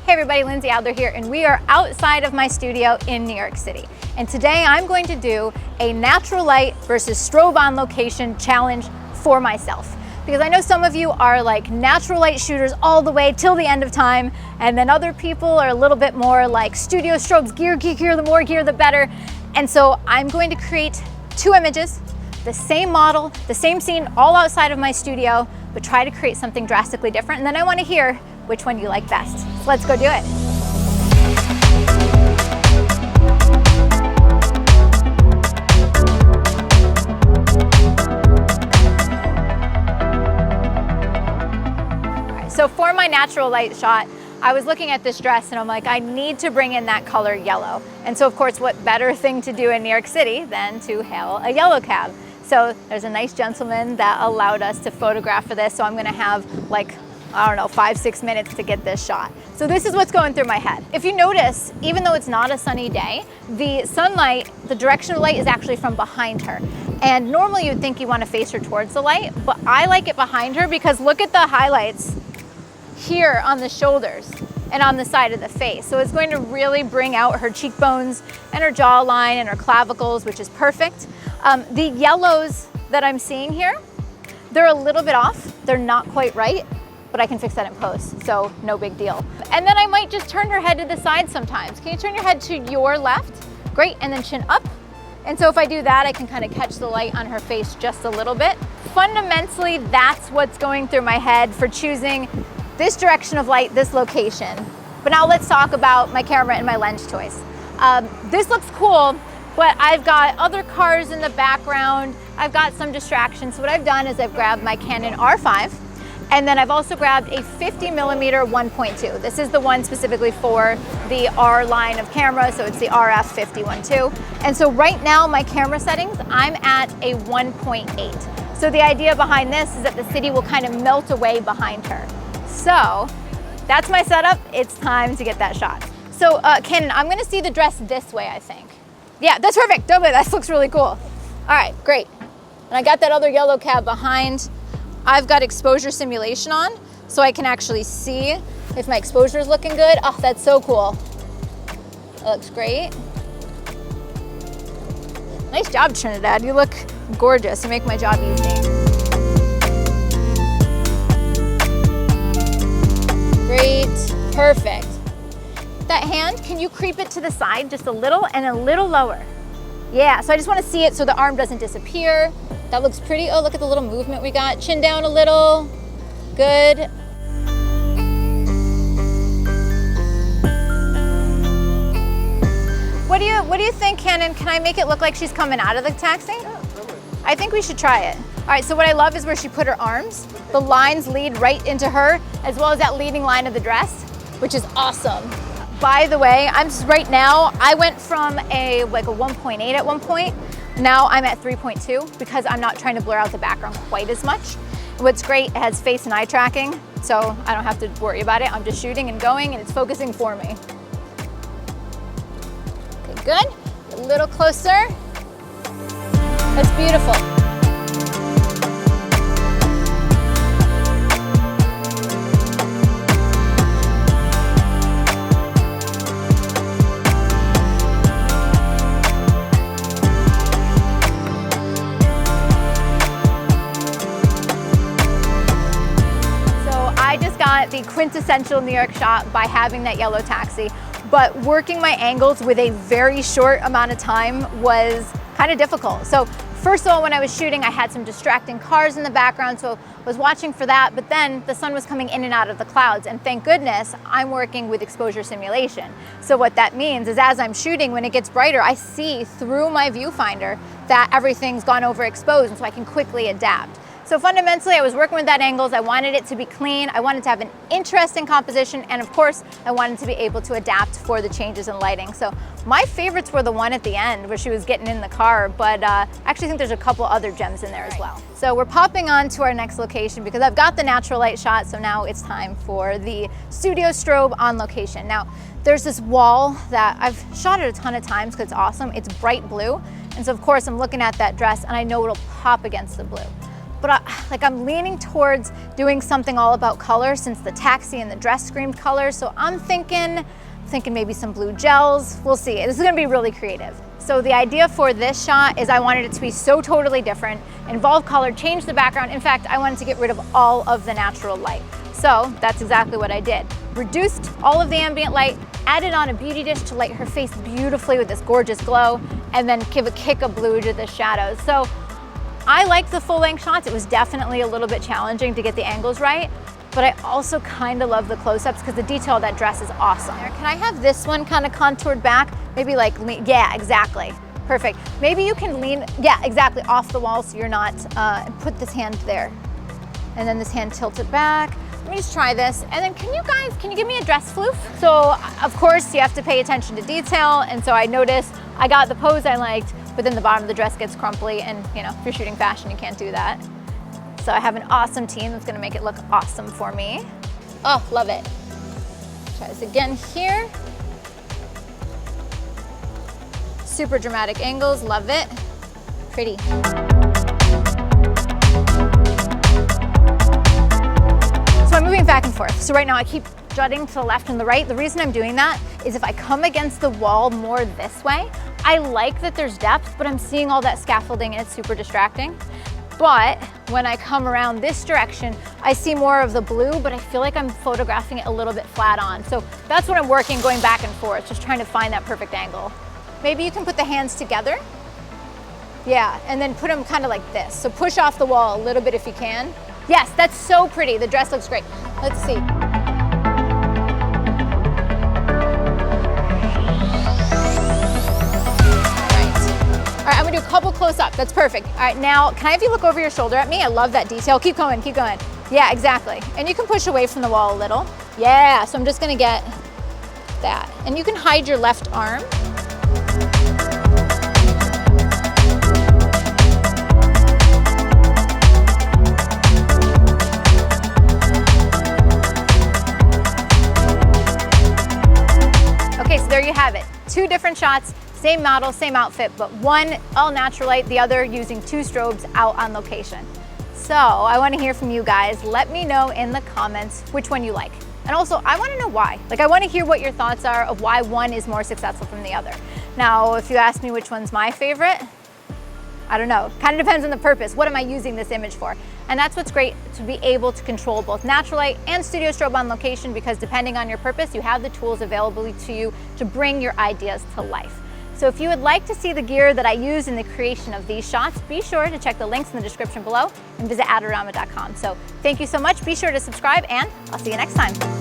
Hey everybody, Lindsay Adler here, and we are outside of my studio in New York City. And today I'm going to do a natural light versus strobe on location challenge for myself. Because I know some of you are like natural light shooters all the way till the end of time, and then other people are a little bit more like studio strobes, gear, the more gear the better. And so I'm going to create two images, the same model, the same scene, all outside of my studio, but try to create something drastically different. And then I want to hear which one you like best. So let's go do it. All right, so for my natural light shot, I was looking at this dress and I'm like, I need to bring in that color yellow. And so of course, what better thing to do in New York City than to hail a yellow cab? So there's a nice gentleman that allowed us to photograph for this. So I'm gonna have like, I don't know, 5-6 minutes to get this shot. So this is what's going through my head. If you notice, even though it's not a sunny day, the sunlight, the direction of light is actually from behind her. And normally you'd think you want to face her towards the light, but I like it behind her because look at the highlights here on the shoulders and on the side of the face. So it's going to really bring out her cheekbones and her jawline and her clavicles, which is perfect. The yellows that I'm seeing here, they're a little bit off. They're not quite right, but I can fix that in post, so no big deal. And then I might just turn her head to the side sometimes. Can you turn your head to your left? Great, and then chin up. And so if I do that, I can kind of catch the light on her face just a little bit. Fundamentally, that's what's going through my head for choosing this direction of light, this location. But now let's talk about my camera and my lens choice. This looks cool, but I've got other cars in the background. I've got some distractions. So what I've done is I've grabbed my Canon R5, and then I've also grabbed a 50mm 1.2. This is the one specifically for the R line of camera, so it's the RF 50-1.2. And so right now, my camera settings, I'm at a 1.8. So the idea behind this is that the city will kind of melt away behind her. So that's my setup. It's time to get that shot. So Canon, I'm gonna see the dress this way, I think. Yeah, that's perfect. Totally, that looks really cool. All right, great. And I got that other yellow cab behind. I've got exposure simulation on, so I can actually see if my exposure is looking good. Oh, that's so cool. That looks great. Nice job, Trinidad. You look gorgeous. You make my job easy. Great, perfect. That hand, can you creep it to the side just a little and a little lower? Yeah, so I just want to see it so the arm doesn't disappear. That looks pretty. Oh, look at the little movement we got. Chin down a little. Good. What do you think, Canon? Can I make it look like she's coming out of the taxi? Yeah, totally. I think we should try it. All right, so what I love is where she put her arms. The lines lead right into her, as well as that leading line of the dress, which is awesome. By the way, I'm just right now, I went from a 1.8 at one point. Now I'm at 3.2 because I'm not trying to blur out the background quite as much. What's great, it has face and eye tracking, so I don't have to worry about it. I'm just shooting and going and it's focusing for me. Okay, good. A little closer. That's beautiful. The quintessential New York shot by having that yellow taxi, but working my angles with a very short amount of time was kind of difficult. So first of all, when I was shooting, I had some distracting cars in the background, so I was watching for that, but then the sun was coming in and out of the clouds, and thank goodness I'm working with exposure simulation. So what that means is as I'm shooting, when it gets brighter, I see through my viewfinder that everything's gone overexposed, and so I can quickly adapt. So fundamentally, I was working with that angles. I wanted it to be clean. I wanted to have an interesting composition. And of course, I wanted to be able to adapt for the changes in lighting. So my favorites were the one at the end where she was getting in the car, but I actually think there's a couple other gems in there as well. So we're popping on to our next location because I've got the natural light shot. So now it's time for the studio strobe on location. Now, there's this wall that I've shot it a ton of times because it's awesome. It's bright blue. And so of course I'm looking at that dress and I know it'll pop against the blue. but I'm leaning towards doing something all about color since the taxi and the dress screamed color. So I'm thinking maybe some blue gels. We'll see. This is gonna be really creative. So the idea for this shot is I wanted it to be so totally different, involve color, change the background. In fact, I wanted to get rid of all of the natural light. So that's exactly what I did. Reduced all of the ambient light, added on a beauty dish to light her face beautifully with this gorgeous glow, and then give a kick of blue to the shadows. So I liked the full length shots. It was definitely a little bit challenging to get the angles right, but I also kind of love the close-ups because the detail of that dress is awesome. Can I have this one kind of contoured back? Maybe like, yeah, exactly. Perfect. Maybe you can lean, yeah, exactly, off the wall so you're not, put this hand there. And then this hand tilted back. Let me just try this. And then can you give me a dress floof? So of course you have to pay attention to detail. And so I noticed I got the pose I liked, but then the bottom of the dress gets crumply, and you know, if you're shooting fashion, you can't do that. So I have an awesome team that's gonna make it look awesome for me. Oh, love it. Try this again here. Super dramatic angles, love it. Pretty. So I'm moving back and forth. So right now I keep jutting to the left and the right. The reason I'm doing that is if I come against the wall more this way, I like that there's depth, but I'm seeing all that scaffolding and it's super distracting. But when I come around this direction, I see more of the blue, but I feel like I'm photographing it a little bit flat on. So that's what I'm working, going back and forth, just trying to find that perfect angle. Maybe you can put the hands together. Yeah, and then put them kind of like this. So push off the wall a little bit if you can. Yes, that's so pretty. The dress looks great. Let's see. All right, I'm gonna do a couple close up. That's perfect. All right, now, can I have you look over your shoulder at me? I love that detail. Keep going, keep going. Yeah, exactly. And you can push away from the wall a little. Yeah, so I'm just gonna get that. And you can hide your left arm. Okay, so there you have it. 2 different shots. Same model, same outfit, but one all natural light, the other using 2 strobes out on location. So I want to hear from you guys. Let me know in the comments which one you like. And also, I want to know why. Like, I want to hear what your thoughts are of why one is more successful than the other. Now, if you ask me which one's my favorite, I don't know. Kind of depends on the purpose. What am I using this image for? And that's what's great, to be able to control both natural light and studio strobe on location, because depending on your purpose, you have the tools available to you to bring your ideas to life. So if you would like to see the gear that I use in the creation of these shots, be sure to check the links in the description below and visit Adorama.com. So thank you so much. Be sure to subscribe, and I'll see you next time.